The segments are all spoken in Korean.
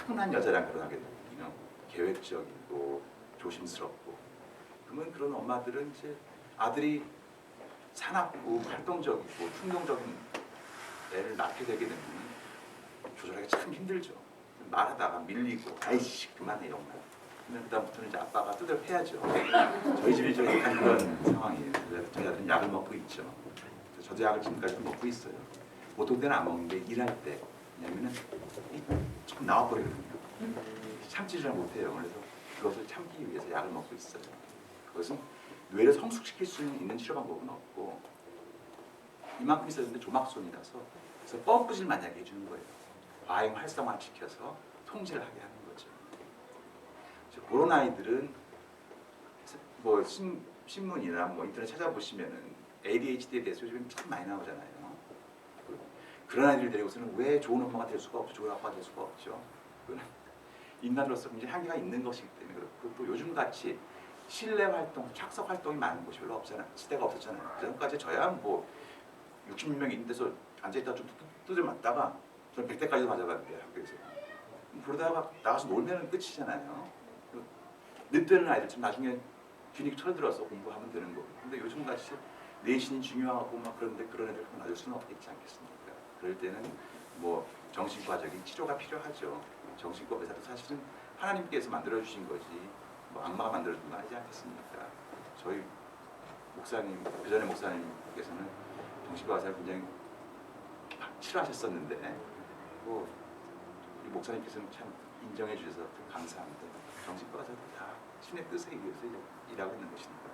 타고난 여자랑 결혼하게 되면 계획적이고 조심스럽고, 그러면 그런 엄마들은 이제 아들이 사납고 활동적이고 충동적인 애를 낳게 되게 되면 조절하기 참 힘들죠. 말하다가 밀리고 아이씨 그만해 엄마. 근데 그다음부터는 이제 아빠가 뚜들 해야죠. 저희 집이 좀 약간 그런 상황이에요. 저희 아들은 약을 먹고 있죠. 저도 약을 지금까지 먹고 있어요. 보통 때는 안 먹는데 일할 때, 왜냐면은 좀 나와버리거든요. 참지 잘 못해요. 그래서 그것을 참기 위해서 약을 먹고 있어요. 그것은 뇌를 성숙시킬 수 있는 치료 방법은 없고, 이만큼 있었는데 조막손이라서 그래서 펌프질 만약에 해주는 거예요. 과잉 활성화 시켜서 통제를 하게 하는 거죠. 그런 아이들은 뭐 신문이나 뭐 인터넷 찾아보시면은 ADHD에 대해서 요즘 참 많이 나오잖아요. 그런 아이들을 데리고서는 왜 좋은 엄마가 될 수가 없죠, 좋은 아빠가 될 수가 없죠. 인간으로서 굉장히 한계가 있는 것이기 때문에 그렇고, 또 요즘같이 실내 활동, 착석 활동이 많은 곳이 별로 없잖아요. 시대가 없었잖아요. 그전까지 저야 뭐 60명 있는 데서 앉아있다가 좀 두들 맞다가 저는 100대까지도 맞아봤는데 학교에서. 그러다가 나가서 놀면 끝이잖아요. 늦되는 아이들처럼 나중에 균이 철들어서 공부하면 되는 거고. 근데 요즘같이 내신이 중요하고 막 그런데 그런 애들 놔둘 수는 없겠지 않겠습니까? 그럴 때는 뭐 정신과적인 치료가 필요하죠. 정신과 의사도 사실은 하나님께서 만들어주신 거지 뭐 악마가 만들어준 거 아니지 않겠습니까? 저희 목사님, 그 전에 목사님께서는 정신과 의사를 굉장히 싫어하셨었는데 뭐 우리 목사님께서는 참 인정해 주셔서 감사합니다. 정신과 의사도 다 신의 뜻에 의해서 일하고 있는 것이니까.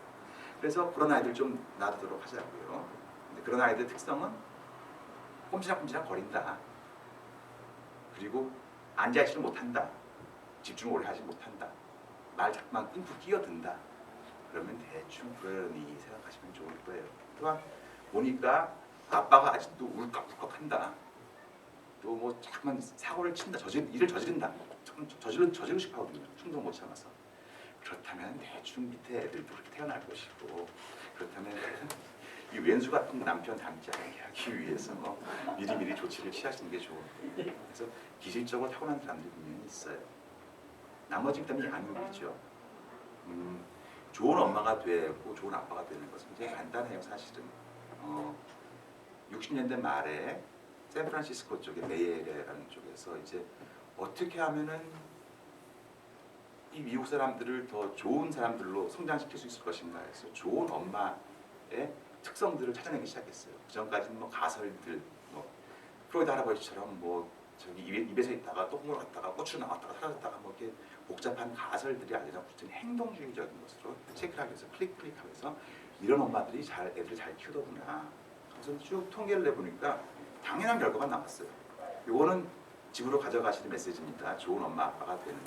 그래서 그런 아이들 좀 놔두도록 하자고요. 근데 그런 아이들 특성은 꼼지락꼼지락 거린다. 그리고 앉아있지를 못한다. 집중을 오래 하지 못한다. 말 자꾸만 끊고 끼어든다. 그러면 대충 그러니 생각하시면 좋을 거예요. 또한 보니까 아빠가 아직도 울컥울컥한다. 또 뭐 자꾸만 사고를 친다. 일을 저지른다. 저지르고 싶어 하거든요. 충동 못 참아서. 그렇다면 대충 밑에 애들도 그렇게 태어날 것이고, 그렇다면 이 왼수 같은 남편 닮지 않게 하기 위해서 미리미리 조치를 취하시는 게 좋은 거예요. 그래서 기질적으로 타고난 사람들이 분명히 있어요. 나머지 때문에 양육이죠. 좋은 엄마가 되고 좋은 아빠가 되는 것은 굉장히 간단해요. 사실은 60년대 말에 샌프란시스코 쪽에 베이에리아라는 쪽에서 이제 어떻게 하면은 이 미국 사람들을 더 좋은 사람들로 성장시킬 수 있을 것인가 해서 좋은 엄마의 특성들을 찾아내기 시작했어요. 그 전까지는 뭐 가설들, 뭐 프로이드 할아버지처럼 뭐 저기 입에서 있다가 똥을 갔다가 고추를 나왔다가 사라졌다가 뭐 이렇게 복잡한 가설들이 아니라 무슨 행동주의적인 것으로 체크를 하면서 클릭하면서 이런 엄마들이 애들을 잘 키우더구나. 그래서 쭉 통계를 내보니까 당연한 결과가 나왔어요. 이거는 집으로 가져가시는 메시지입니다. 좋은 엄마 아빠가 되는,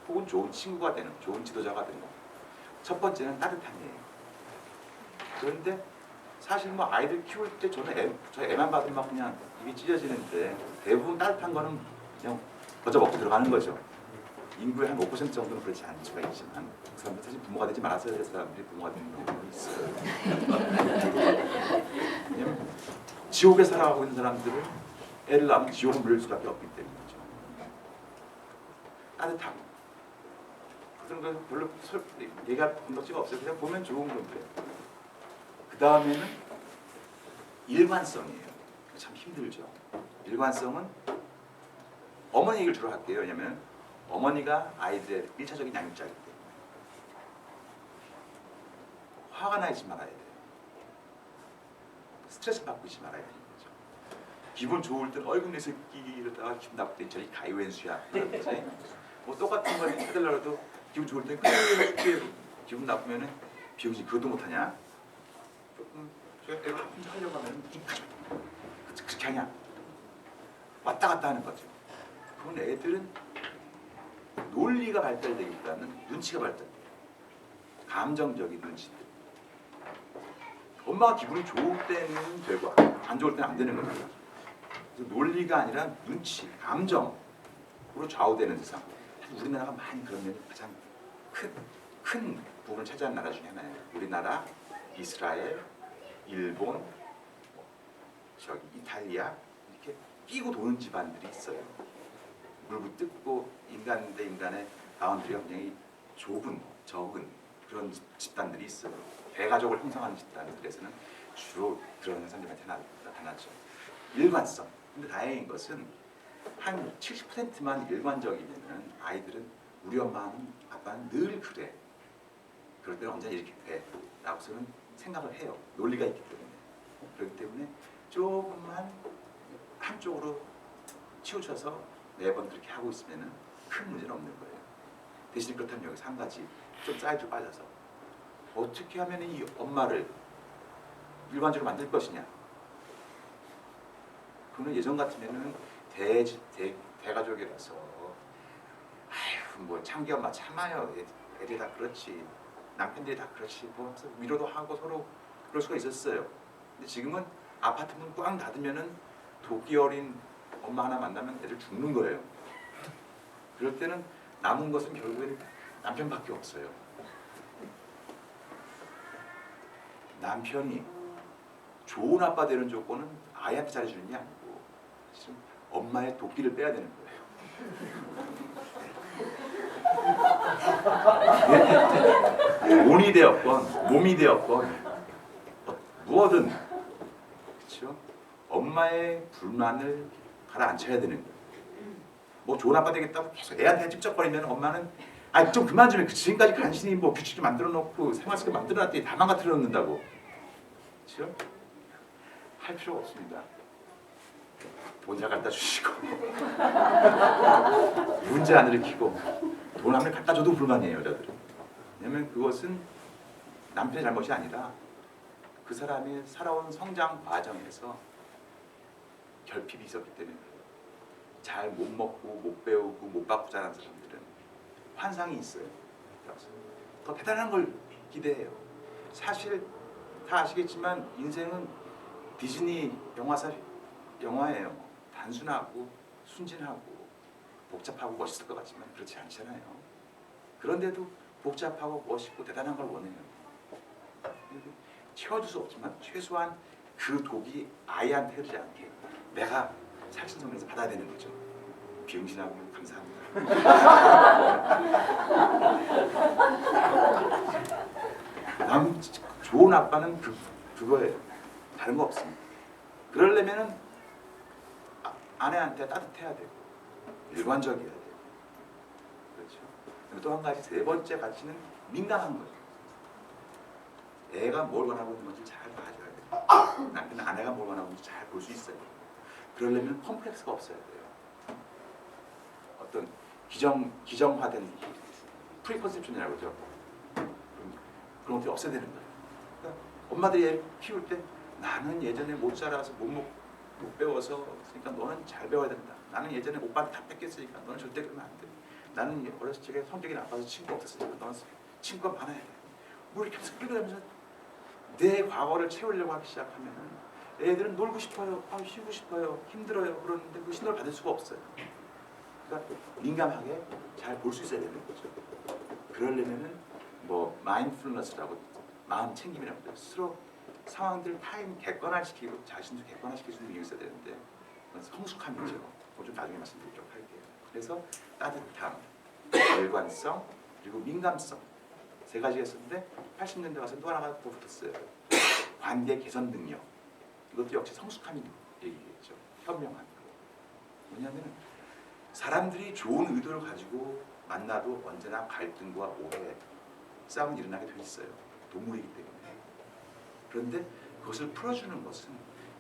혹은 좋은 친구가 되는, 좋은 지도자가 되는. 첫 번째는 따뜻함이에요. 그런데 사실 뭐 아이들 키울 때 저는 저 애만 받으면 막 그냥 입이 찢어지는데 대부분 따뜻한 거는 그냥 먼저 먹고 들어가는 거죠. 인구의 한 5% 정도는 그렇지 않을 수가 있지만 그 사람들 사실 부모가 되지 말았어야 될 사람들이 부모가 되는 경우가 있어요. 왜냐면 지옥에 살아가고 있는 사람들은 애를 낳으면 지옥을 물릴 수밖에 없기 때문이죠. 따뜻함. 그런 건 별로 얘기할 건덕지가 없어요. 그냥 보면 좋은 건데. 그 다음에는 일관성이에요. 참 힘들죠. 일관성은 어머니 얘기를 주로 할게요. 왜냐면 어머니가 아이들의 1차적인 양육자이기 때문에. 화가 나지 말아야 돼요. 스트레스 받고 있지 말아야 되는 거죠. 기분 좋을 땐 얼굴 내 새끼 이러다가 기분 나쁠 때 저리 가위왼수야. 뭐 똑같은 거 해달라고 해도 기분 좋을 땐 기분 나쁘면은 비용이 그것도 못하냐? 조금 애가 혼자 하려고 하면 그렇게 하냐? 왔다 갔다 하는 거죠. 그건 애들은 논리가 발달되기보다는 눈치가 발달돼요. 감정적인 눈치들. 엄마가 기분이 좋을 때는 되고 안 좋을 때는 안 되는 거죠. 그래서 논리가 아니라 눈치, 감정으로 좌우되는 세상. 우리나라가 많이 그런 면이 가장 큰 부분을 차지하는 나라 중에 하나예요. 우리나라, 이스라엘, 일본, 이탈리아 이렇게 끼고 도는 집안들이 있어요. 물고 뜯고 있는 인간 대 인간의 바운드리가 굉장히 좁은, 적은 그런 집단들이 있어요. 대가족을 형성하는 집단들에서는 주로 그런 현상들이 나타나죠. 일관성. 근데 다행인 것은 한 70%만 일관적이면은 아이들은 우리 엄마는 아빠는 늘 그래. 그럴 때는 언제나 이렇게 돼. 라고서는 생각을 해요. 논리가 있기 때문에. 그렇기 때문에 조금만 한쪽으로 치우쳐서 매번 그렇게 하고 있으면 큰 문제는 없는 거예요. 대신 그렇다면 여기서 한 가지 좀 사이드로 빠져서 어떻게 하면 이 엄마를 일관적으로 만들 것이냐. 그거는 예전 같으면은 대가족이라서 아휴 뭐 창기 엄마 참아요. 애들이 다 그렇지. 남편들이 다 그렇지. 뭐 위로도 하고 서로 그럴 수가 있었어요. 근데 지금은 아파트 문 꽝 닫으면은 도끼 어린 엄마 하나 만나면 애들 죽는 거예요. 그럴 때는 남은 것은 결국에는 남편밖에 없어요. 남편이 좋은 아빠 되는 조건은 아이한테 잘해주는 게 아니고 지금 엄마의 도끼를 빼야 되는 거예요. 돈이 되었건 몸이 되었건 무엇든 그렇죠? 엄마의 불만을 가라앉혀야 되는 거예요. 뭐 좋은 아빠 되겠다고 계속 애한테 찝쩍거리면 엄마는 아 좀 그만 좀 해. 지금까지 간신히 뭐 규칙 좀 만들어 놓고 생활 습관 만들어 놨더니 다 망가뜨려 놓는다고. 그렇죠? 할 필요가 없습니다. 돈 잘 갖다 주시고 문제 안 일으키고 돈 한 번 갖다 줘도 불만이에요, 여자들은. 왜냐면 그것은 남편의 잘못이 아니라 그 사람의 살아온 성장 과정에서 결핍이 있었기 때문에 잘 못 먹고 못 배우고 못 받고 자란 사람들은 환상이 있어요. 그래서 더 대단한 걸 기대해요. 사실 다 아시겠지만 인생은 디즈니 영화예요. 단순하고 순진하고 복잡하고 멋있을 것 같지만 그렇지 않잖아요. 그런데도 복잡하고 멋있고 대단한 걸 원해요. 채워줄 수 없지만 최소한 그 독이 아이한테 흐르지 않게 내가 살신성에서 받아야 되는 거죠. 비응신하고 감사합니다. 좋은 아빠는 그거예요. 다른 거 없습니다. 그러려면은 아내한테 따뜻해야 되고 일관적이어야 되고 그렇죠. 또 한 가지 세 번째 가치는 민감한 거죠. 애가 뭘 원하고 있는 건지 잘 봐줘야 돼요. 남편은 아내가 뭘 원하고 있는지 잘 볼 수 있어요. 그러려면 컴플렉스가 없어야 돼요. 어떤 기정화된 프리컨셉션이라고 그러죠. 그런 것들이 없어야 되는 거예요. 그러니까 엄마들이 애를 키울 때 나는 예전에 못 자라서 못 배워서 그러니까 너는 잘 배워야 된다. 나는 예전에 오빠한테 다 뺏겼으니까 너는 절대 그러면 안 돼. 나는 어렸을 적에 성격이 나빠서 친구가 없었으니까 너는 친구가 많아야 돼. 뭐 이렇게 하면서 끌고 다니면서 내 과거를 채우려고 하기 시작하면은 애들은 놀고 싶어요. 쉬고 싶어요. 힘들어요. 그러는데 그 신호를 받을 수가 없어요. 그러니까 민감하게 잘 볼 수 있어야 되는 거죠. 그러려면은 뭐 마인드풀너스라고 마음 챙김이라고 해요. 스스로 상황들 타임 객관화시키고 자신도 객관화시킬 수 있는 능력이 있어야 되는데 성숙함이죠. 그거 좀 나중에 말씀드리도록 할게요. 그래서 따뜻함, 일관성, 그리고 민감성 세 가지가 있었는데 80년대 와서 또 하나가 더 붙었어요. 관계 개선 능력. 이것도 역시 성숙함이 얘기겠죠. 현명한 거. 뭐냐면 사람들이 좋은 의도를 가지고 만나도 언제나 갈등과 오해, 싸움이 일어나게 돼 있어요. 동물이기 때문에. 그런데 그것을 풀어주는 것은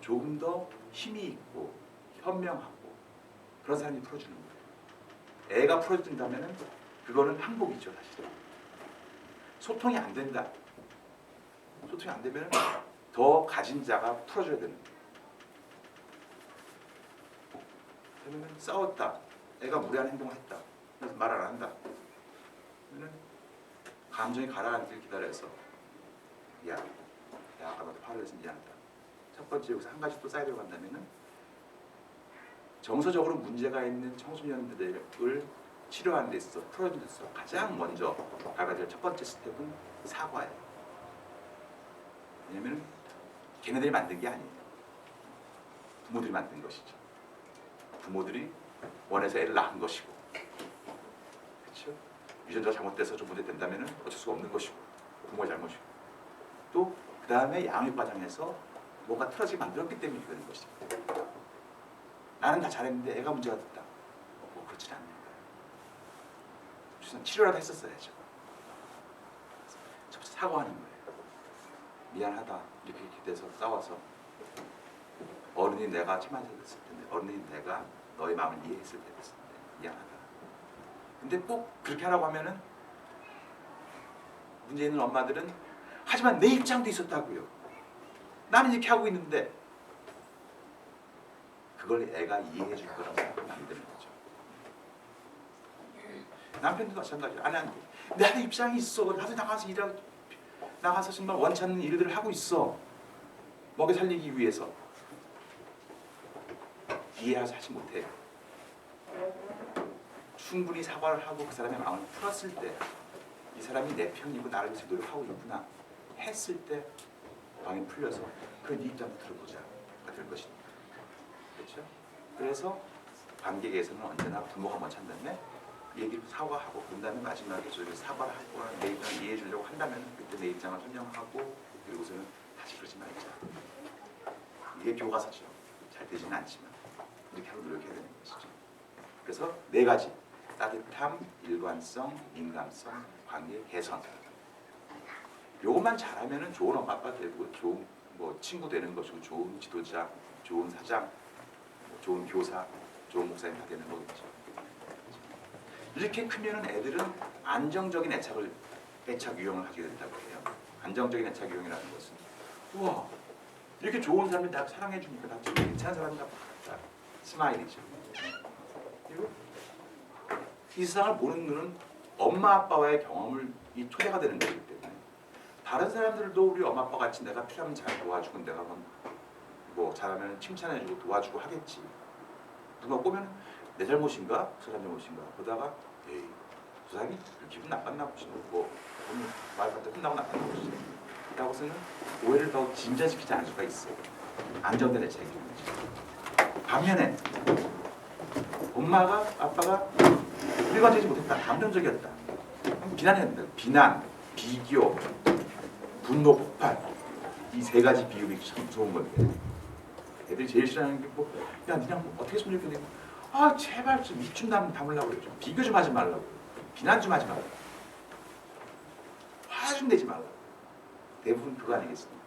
조금 더 힘이 있고 현명하고 그런 사람이 풀어주는 거예요. 애가 풀어준다면 그거는 항복이죠, 사실은. 소통이 안 된다. 소통이 안 되면 더 가진 자가 풀어줘야 되는 거예요. 그러면 싸웠다. 애가 무례한 행동을 했다. 그래서 말을 안 한다. 그러면 감정이 가라앉길 기다려서 야 아까 너도 화를 내서 미안하다. 첫 번째 여기서 한 가지 또 사이드로 간다면은 정서적으로 문제가 있는 청소년들을 치료하는 데 있어서 풀어주는 데 있어서 가장 먼저 밟아야 될 첫 번째 스텝은 사과예요. 왜냐면 걔네들이 만든 게 아니에요. 부모들이 만든 것이죠. 부모들이 원해서 애를 낳은 것이고 유전자가 잘못돼서 좀 문제된다면 어쩔 수가 없는 것이고 부모의 잘못이고 또 그 다음에 양육 과정에서 뭔가 틀어지게 만들었기 때문에 이렇게 되는 것이죠. 나는 다 잘했는데 애가 문제가 됐다. 뭐 그렇지 않는 거예요. 치료라도 했었어야죠. 첫 번째 사과하는 거예요. 미안하다 이렇게 돼서 싸워서 어른이 내가 참아야 됐을 텐데 어른이 내가 너의 마음을 이해했을 때 됐을 텐데 미안하다. 근데 꼭 그렇게 하라고 하면은 문제 있는 엄마들은 하지만 내 입장도 있었다고요. 나는 이렇게 하고 있는데 그걸 애가 이해해 줄 거라고 생각하면 안 되는 거죠. 남편도 마찬가지예요. 안 돼. 나도 입장이 있어. 나도 나가서 정말 원치 않는 일들을 하고 있어. 먹여 살리기 위해서. 이해하지 못해요. 충분히 사과를 하고 그 사람의 마음을 풀었을 때 이 사람이 내 편이고 나를 위해서 노력하고 있구나 했을 때 마음이 풀려서 그 네 입장도 들어보자가 될 것입니다. 그렇죠? 그래서 관계에서는 언제나 부모가 먼저 한다면 얘기를 사과하고 그 다음에 마지막에 저희가 사과를 하고 내 입장을 이해해 주려고 한다면 그때 내 입장을 설명하고 그리고서는 다시 그러지 말자. 이게 교과서죠. 잘 되지는 않지만 이렇게 하고 노력해야 되는 것이죠. 그래서 네 가지 따뜻함, 일관성, 민감성, 관계 개선. 요것만 잘하면은 좋은 엄마 아빠 되고 좋은 뭐 친구 되는 것이고 좋은 지도자, 좋은 사장, 좋은 교사, 좋은 목사님 다 되는 거겠죠. 이렇게 크면은 애들은 안정적인 애착 유형을 하게 된다고 해요. 안정적인 애착 유형이라는 것은 우와 이렇게 좋은 사람이 나 사랑해 주니까 나 좀 괜찮은 사람인가 보다. 스마일이죠. 그리고 이 세상을 보는 눈은 엄마 아빠와의 경험을 이 토대가 되는 거기 때문에 다른 사람들도 우리 엄마 아빠 같이 내가 필요하면 잘 도와주고 내가 뭐 잘하면 칭찬해주고 도와주고 하겠지. 누가 보면 내 잘못인가? 그 사람 잘못인가? 보다가 에이 그 사람이 기분 나빴나 보지. 뭐 오늘 말한테 혼나고 나빴나 보지. 라고서는 오해를 더 진전시키지 않을 수가 있어. 안정된 애착이 되는 거지. 반면에 엄마가 아빠가 일관되지 못했다. 감정적이었다. 비난해야 된다. 비난, 비교, 분노 폭발. 이 세 가지 비율이 참 무서운 건데 애들이 제일 싫어하는 게 뭐 야 그냥 뭐 어떻게 했으면 좋겠냐. 아 제발 좀 입 좀 다물라고 그래. 좀 비교 좀 하지 말라고. 비난 좀 하지 말라고. 화 좀 내지 말라고. 대부분 그거 아니겠습니까?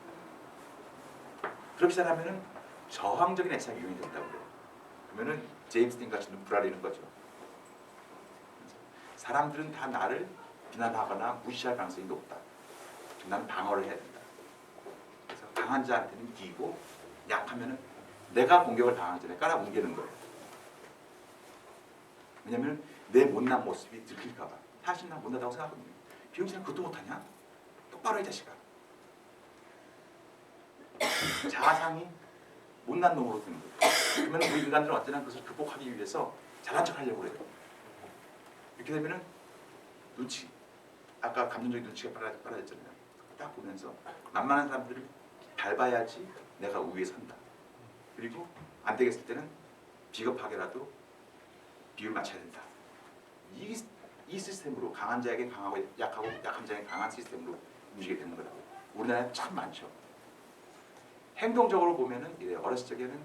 그렇게 잘하면은 저항적인 애착 유형이 된다고 그래요. 그러면은 제임스 딘 같이 눈 부라리는 거죠. 사람들은 다 나를 비난하거나 무시할 가능성이 높다. 나는 방어를 해야 된다. 그래서 강한 자한테는 이기고 약하면은 내가 공격을 당하기 전에 깔아뭉개는 거예요. 왜냐하면 내 못난 모습이 들킬까 봐. 사실 난 못나다고 생각하거든요. 비용씨는 그것도 못하냐? 똑바로 해 자식아. 자아상이 못난 놈으로 되는 거예요. 그러면 우리 인간들은 언제나 그것을 극복하기 위해서 잘난 척 하려고 그래요. 이렇게 되면은 눈치, 아까 감정적인 눈치가 빨라졌잖아요. 딱 보면서 만만한 사람들을 밟아야지 내가 우위에 선다. 그리고 안 되겠을 때는 비겁하게라도 비율 맞춰야 된다. 이 시스템으로 강한 자에게 강하고 약하고 약한 자에게 강한 시스템으로 움직이게 되는 거라고. 우리나라에 참 많죠. 행동적으로 보면은 이래요. 어렸을 적에는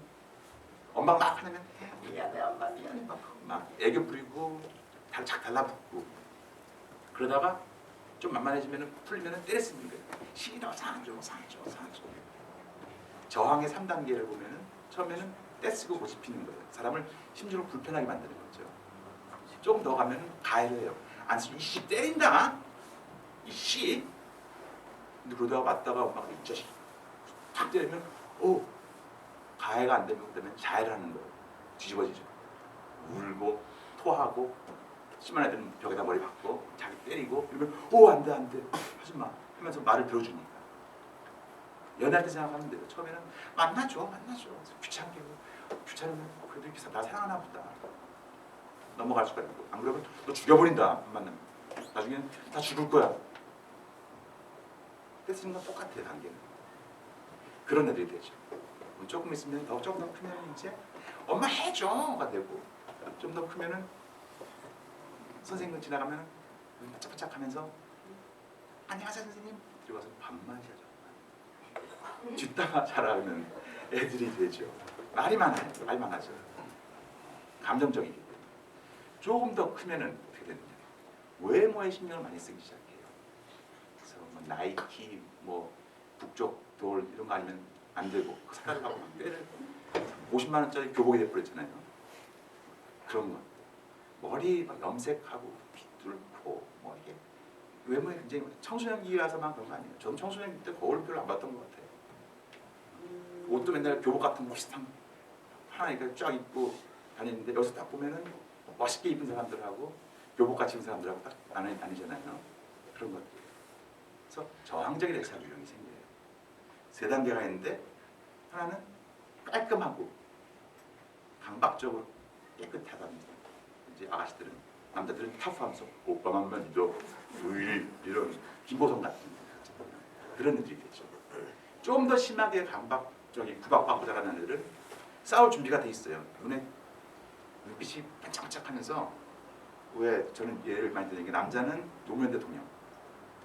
엄마가 막 하면 미안해 엄마 미안해 막 애교 부리고 착 달라붙고 그러다가 좀 만만해지면은 풀리면은 때렸으면 거예요. 싫어 상줘. 저항의 3단계를 보면은 처음에는 떼쓰고 고집피는 거예요. 사람을 심지어 불편하게 만드는 거죠. 조금 더 가면은 가해를 해요. 안쓰 이씨 때린다. 이씨. 근데 그러다가 맞다가 엄마가 이 자식 탁 때리면 가해가 안 되면 그다음에 자해를 하는 거예요. 뒤집어지죠. 울고 토하고 심한 애들은 벽에다 머리 박고 자기 때리고 그러면 안돼 하지마 하면서 말을 들어주니까 연애할 때 생각하면 돼요. 처음에는 만나줘 귀찮게 귀찮으면 그래도 이렇게 나 사랑하나 보다 넘어갈 수가 있고 안 그러면 너 죽여버린다 안 만나면 나중에는 다 죽을 거야. 떼쓰는 건 똑같아요. 단계는 그런 애들이 되죠. 조금 있으면 조금 더 크면 이제 엄마 해줘가 되고 좀 더 크면은 선생님 지나가면 바짝바짝하면서 안녕하세요 선생님 들어가서 반말이죠. 뒷담화 잘하는 애들이 되죠. 말이 많아요. 말 많아져. 감정적이기 때문에. 조금 더 크면은 어떻게 되느냐. 외모에 신경을 많이 쓰기 시작해요. 그래서 뭐 나이키, 뭐 북쪽 돌 이런 거 아니면 안 되고 사달을 하고 꾀를 50만 원짜리 교복이 돼버렸잖아요. 그런 것. 머리 막 염색하고 피 뚫고 뭐 이게 외모에 굉장히 청소년기라서만 그런 거 아니에요. 저는 청소년기 때 거울을 별로 안 봤던 것 같아요. 옷도 맨날 교복 같은 거 비슷한 하나 이렇게 쫙 입고 다니는데 여기서 딱 보면은 멋있게 입은 사람들하고 교복 같이 입은 사람들하고 딱 나뉘잖아요. 그런 것들. 그래서 저항적인 애착 유형이 생겨요. 세 단계가 있는데 하나는 깔끔하고 강박적으로 깨끗하다는 이제 아가씨들은 남자들은 타프하면서 오빠만 믿어 이런 김보성 같은 그런 애들이 되죠. 좀 더 심하게 강박적인 구박받고 자라는 애들은 싸울 준비가 돼 있어요. 눈빛이 반짝반짝하면서 왜 저는 예를 많이 드는 게 남자는 노무현 대통령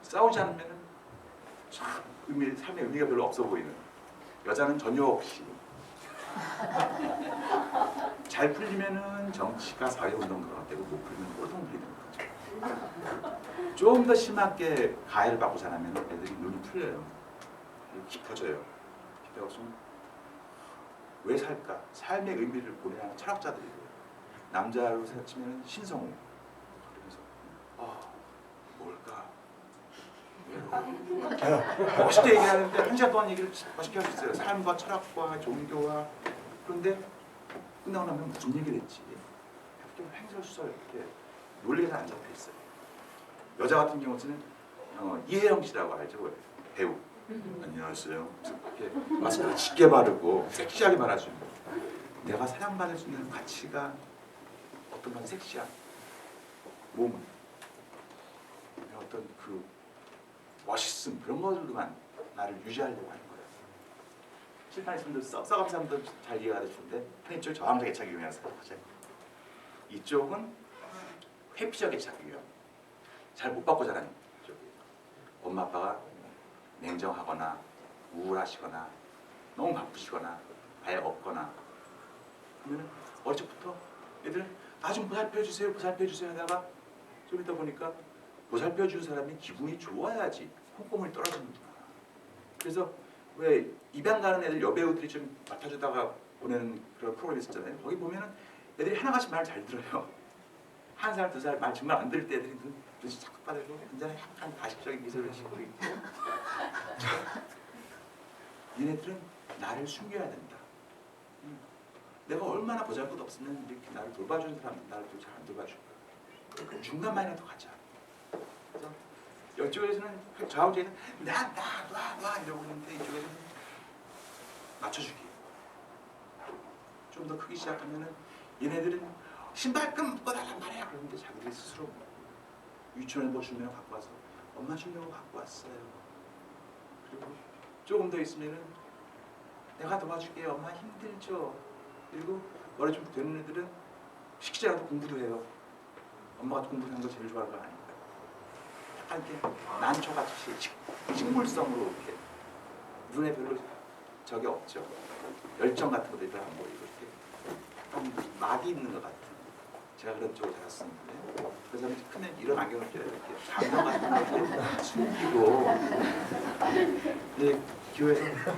싸우지 않으면은 참 삶의 의미가 별로 없어 보이는 여자는 전혀 없이 잘 풀리면은 정치가 사회운동가가 되고 못 풀리면 꼴통 부리는 거죠. 좀 더 심하게 가해를 받고 자라면 애들이 눈이 풀려요. 깊어져요. 깊어서 왜 살까? 삶의 의미를 보내야 하는 철학자들이고요. 남자로 치면 신성우. 그러면서 뭘까? 멋있게 얘기하는데 한 시간 동안 얘기를 멋있게 할 수 있어요. 삶과 철학과 종교와. 그런데 끝나고 나면 무슨 얘기를 했지? 이렇게 횡설수설 이렇게 논리가 안 잡혀 있어요. 여자 같은 경우는 이혜영 씨라고 알죠? 배우. 안녕하세요. 이렇게 마스크를 짙게 바르고 섹시하게 말하죠. 내가 사랑받을 수 있는 가치가 어떤 건 섹시한 몸, 어떤 그 멋있음 그런 것들로만 나를 유지하려고 하는 거예요. 실패하는 사람들, 썩어간 사람들 잘 이해가 되시는데 이쪽 저항적 애착 유형이라고 생각하세요. 이쪽은 회피적 애착 유형. 잘 못 받고 자라는 쪽이에요. 엄마 아빠가 냉정하거나 우울하시거나 너무 바쁘시거나 아예 없거나 그러면 어릴 적부터 애들은 나 좀 보살펴주세요 보살펴주세요 하다가 좀 있다 보니까 보살펴주는 사람이 기분이 좋아야지 콩고물이 떨어지는구나. 그래서 왜 입양 가는 애들 여배우들이 좀 맡아주다가 보내는 그런 프로그램 있었잖아요. 거기 보면은 애들이 하나같이 말 잘 들어요. 한 살, 두 살 말 정말 안 들을 때 애들이 눈치 착각 받아서 굉장히 약간 가식적인 미소를 짓고 있고 얘네들은 나를 숨겨야 된다. 내가 얼마나 보잘것 없으면 이렇게 나를 돌봐주는 사람들 나를 또 잘 안 돌봐줄 거야. 중간만이라도 가자. 그래서 이쪽에서는 좌우쪽에서는 놔 이러고 있는데 이쪽에서는 맞춰주기. 좀 더 크기 시작하면은 얘네들은 신발끈 묶어달란 말이야. 그러는데 자기들이 스스로 유치원에 뭐 주면 갖고 와서 엄마 주려고 갖고 왔어요. 그리고 조금 더 있으면은 내가 도와줄게요. 엄마 힘들죠. 그리고 머리 좀 되는 애들은 시키지 않아도 공부도 해요. 엄마가 공부하는 거 제일 좋아하는 거 아닌가. 약간 이렇게 난초같이 식물성으로 이렇게 눈에 별로 적이 없죠. 열정 같은 것들이 안 보이고 이렇게 약간 막이 있는 것 같은. 제가 그런 쪽으로 자랐었는데 그 사람이 크면 이런 안경을 껴야 이렇게 감정 같은 걸 숨기고 교회에서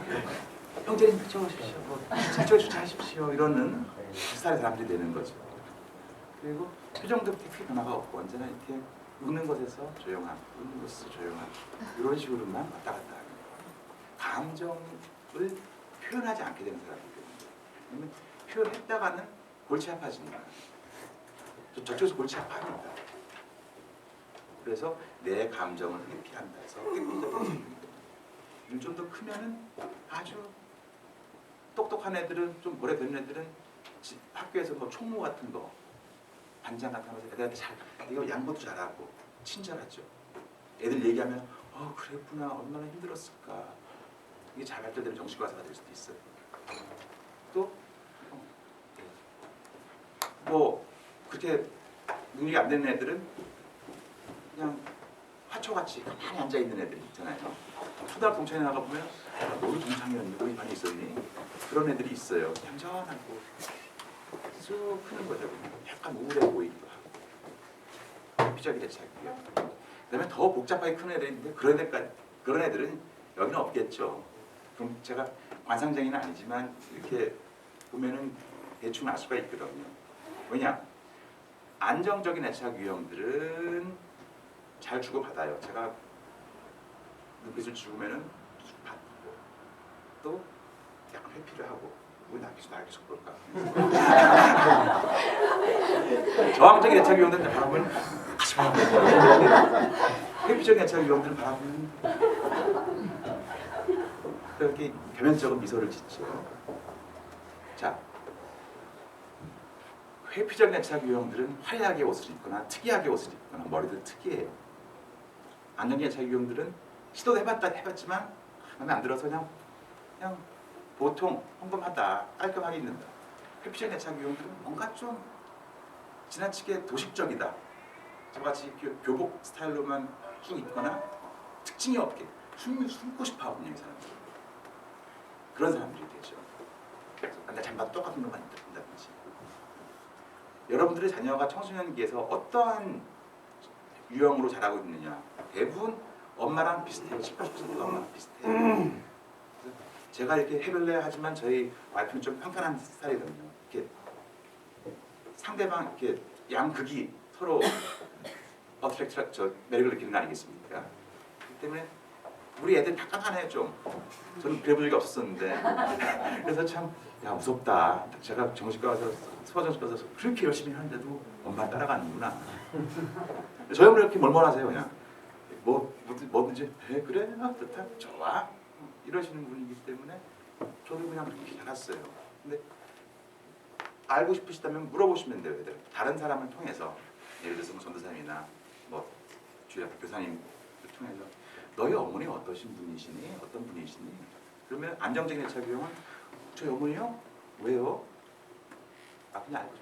형제님 비춰오십시오. 질처 주차하십시오. 이러는 스타일의 사람들이 되는 거죠. 그리고 표정도 크게 변화가 없고 언제나 이렇게 웃는 것에서 조용함, 웃는 것에서 조용함 이런 식으로만 왔다 갔다 하는 거예요. 감정을 표현하지 않게 되는 사람이거든요. 왜냐면 표현했다가는 골치 아파지니까. 저쪽에서 골치 아파합니다. 그래서 내 감정을 회피한다 해서 회피적인 좀 더 크면은 아주 똑똑한 애들은 좀 오래 된 애들은 학교에서 뭐 총무 같은 거 반장 같은 거 애들한테 잘 이거 양보도 잘하고 친절하죠. 애들 얘기하면 그랬구나 얼마나 힘들었을까 이게 잘 발달되면 정신과사가 될 수도 있어요. 또 뭐 그렇게 능력이 안 되는 애들은 그냥 화초같이 가만히 앉아 있는 애들 있잖아요. 초등학교 동창회 나가 보면 너도 동창회였니? 우리 반에 있었니? 그런 애들이 있어요. 얌전하고 쑥 크는 거죠. 약간 우울해 보이기도 하고 회피적인 애착이고요. 그다음에 더 복잡하게 큰 애들이 있는데 그런 애들은 여기는 없겠죠. 그럼 제가 관상쟁이는 아니지만 이렇게 보면은 대충 알 수가 있거든요. 왜냐? 안정적인 애착 유형들은 잘 주고받아요. 제가 눈빛을 주면은 받고 또 약간 회피를 하고 왜 나 계속 볼까? 저항적인 애착 유형들은 바라보면 다시 바라보고 회피적인 애착 유형들은 바라보면 이렇게 개면적인 미소를 짓죠. 자, 회피적인 애착 유형들은 화려하게 옷을 입거나 특이하게 옷을 입거나 머리도 특이해요. 안정적인 애착 유형들은 시도도 해봤지만 마음에 안 들어서 그냥 보통 평범하다, 깔끔하게 입는다. 회피적인 애착 유형들은 뭔가 좀 지나치게 도식적이다. 저같이 교복 스타일로만 쭉 입거나 특징이 없게 숨고 싶어 하거든요, 이 사람들. 그런 사람들이 되죠. 내 잠바도 똑같은 것만 입는다든지. 여러분들의 자녀가 청소년기에서 어떠한 유형으로 자라고 있느냐? 대부분 엄마랑 비슷해요. 10~80%가 엄마랑 비슷해요. 제가 이렇게 해볼래 하지만 저희 와이프는 좀 평탄한 스타일이거든요. 이렇게 상대방 이렇게 양극이 서로 매력을 느끼는 거 아니겠습니까? 그렇기 때문에 우리 애들 다 깐깐해요 좀. 저는 그래본 적이 없었는데 그래서 참 무섭다. 제가 정신과 가서 소아정신과 가서 그렇게 열심히 하는데도 엄마 따라가는구나. 저희 어머니 이렇게 멀멀하세요 그냥. 뭐든지 그래 좋아 이러시는 분이기 때문에 저도 그냥 그렇게 자랐어요. 근데 알고 싶으시다면 물어보시면 돼요. 애들. 다른 사람을 통해서 예를 들어서 뭐 전도사님이나 뭐 주야 교사님을 통해서 너희 어머니 어떠신 분이시니? 어떤 분이시니? 그러면 안정적인 애착 유형은 저희 어머니요? 왜요? 그냥 알고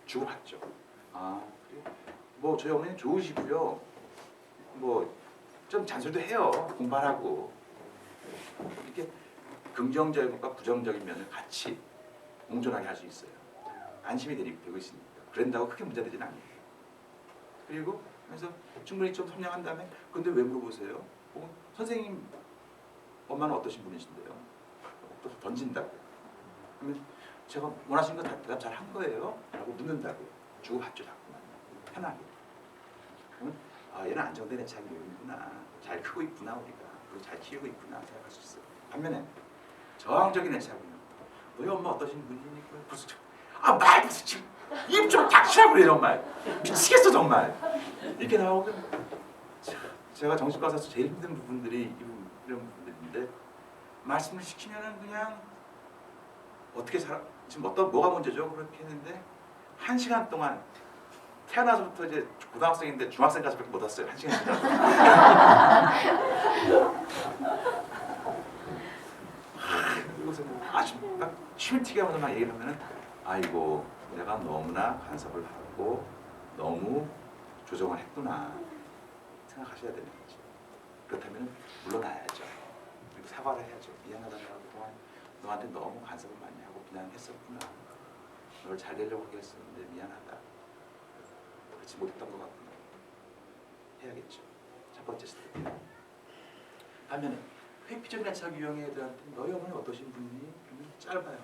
주고받죠. 그래. 뭐 저희 어머니 좋으시고요. 뭐 좀 잔소리도 해요. 공부하라고. 이렇게 긍정적인 것과 부정적인 면을 같이 공존하게 할 수 있어요. 안심이 되고 있으니까. 그런다고 크게 문제되지는 않아요. 그리고 그래서 충분히 좀 설명한 다음에 근데 왜 물어보세요? 선생님 엄마는 어떠신 분이신데요? 또 던진다고요. 그러면 제가 원하시는 거 다 대답 잘 한 거예요? 라고 묻는다고요. 주고받죠 자꾸만. 편하게. 그러면 얘는 안정된 애착이 있구나. 잘 크고 있구나 우리가. 그리고 잘 키우고 있구나 생각할 수 있어요. 반면에 저항적인 애착은 너희 엄마 어떠신 분이니? 벌써 말 지금 입 좀 닥치라고 그래 정말. 미치겠어 정말. 이렇게 나오면 제가 정신과 가서 제일 힘든 부분들이 이런 부분들인데 말씀을 시키면은 그냥 어떻게 지금 뭐가 문제죠? 그렇게 했는데 1시간 동안 태어나서부터 이제 고등학생인데 중학생까지밖에 못 왔어요. 1시간 지나서. 그리고서는 아침 딱 춤을 튀게 하면서 막 얘기를 하면은 아이고 내가 너무나 간섭을 하고 너무 조정을 했구나 생각하셔야 되는 거죠. 그렇다면 물러나야죠. 그리고 사과를 해야죠. 미안하다고 그동안 너한테 너무 간섭을 많이 하고 비난했었구나. 너를 잘 되려고 하겠었는데 미안하다. 그렇지 못했던 것 같구나. 해야겠죠. 첫 번째 스텝. 반면에 회피적인 애착 유형의 애들한테 너희 어머니 어떠신 분이니? 그러면 짧아요.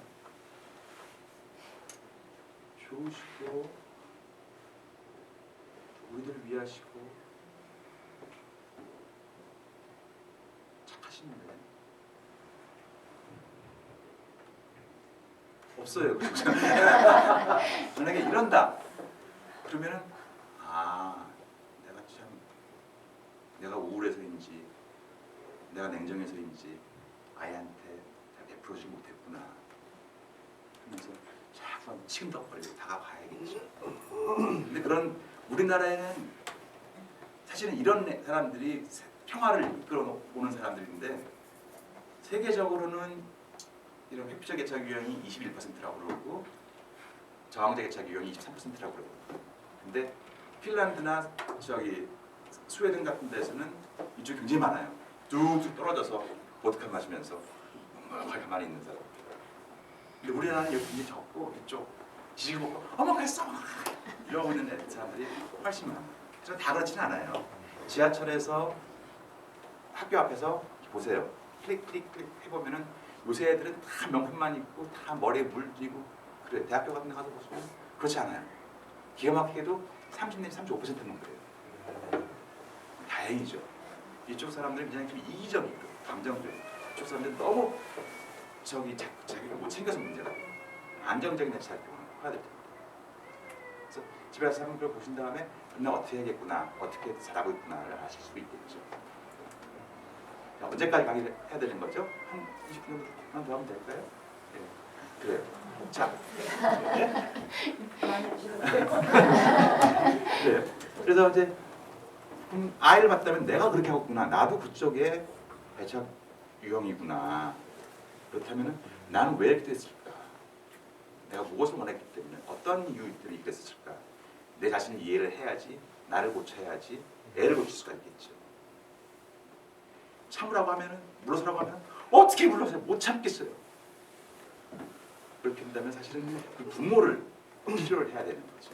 좋으시고 우리들을 위하시고 착하신데 없어요. 만약에 이런다 그러면은 내가 우울해서인지 내가 냉정해서인지 아이한테 잘 베풀어주지 못했구나 하면서 자꾸 치근덕거리고 다가가야겠죠. 근데 그런 우리나라에는 사실은 이런 사람들이 평화를 이끌어 오는 사람들인데 세계적으로는 이런 회피적 애착 유형이 21%라고 그러고 저항적 애착 유형이 23%라고 그러거든요. 근데 핀란드나 스웨덴 같은 데서는 이쪽이 굉장히 많아요. 뚝뚝 떨어져서 보드카 마시면서 가만히 있는 사람. 근데 우리나라는 여기 굉장히 적고 이쪽 지지를 먹고 어머 그랬어 이러고 있는 사람들이 훨씬 많아요. 저는 다 그렇지는 않아요. 지하철에서 학교 앞에서 보세요. 클릭 해보면은 요새 애들은 다 명품만 입고 다 머리에 물 쥐고 그래. 대학교 같은 데 가서 보시면 그렇지 않아요. 기가 막히게도 30 내지 35%는 그래요. 다행이죠. 이쪽 사람들은 굉장히 좀 이기적이고 감정적이고 이쪽 사람들은 너무 자기가 못 챙겨서 문제가 안정적인 대처할 경우는 해야 될 텐데. 그래서 집에 가서 한번 그걸 보신 다음에 나 어떻게 해야겠구나, 어떻게 잘하고 있구나를 아실 수 있겠죠. 자, 언제까지 강의를 해야 되는 거죠? 한 20분만 더 하면 될까요? 네. 그래요. 자, 네? 네. 그래서 이제 아이를 봤다면 내가 그렇게 하겠구나, 나도 그쪽에 배척 유형이구나. 그렇다면 나는 왜 이렇게 됐을까? 내가 무엇을 원했기 때문에 어떤 이유 때문에 그랬을까? 내 자신을 이해를 해야지, 나를 고쳐야지, 애를 고칠 수가 있겠죠. 참으라고 하면은, 물러서라고 하면 어떻게 물러서요? 못 참겠어요. 그렇게 된다면 사실은 그 부모를 치료를 해야 되는 거죠.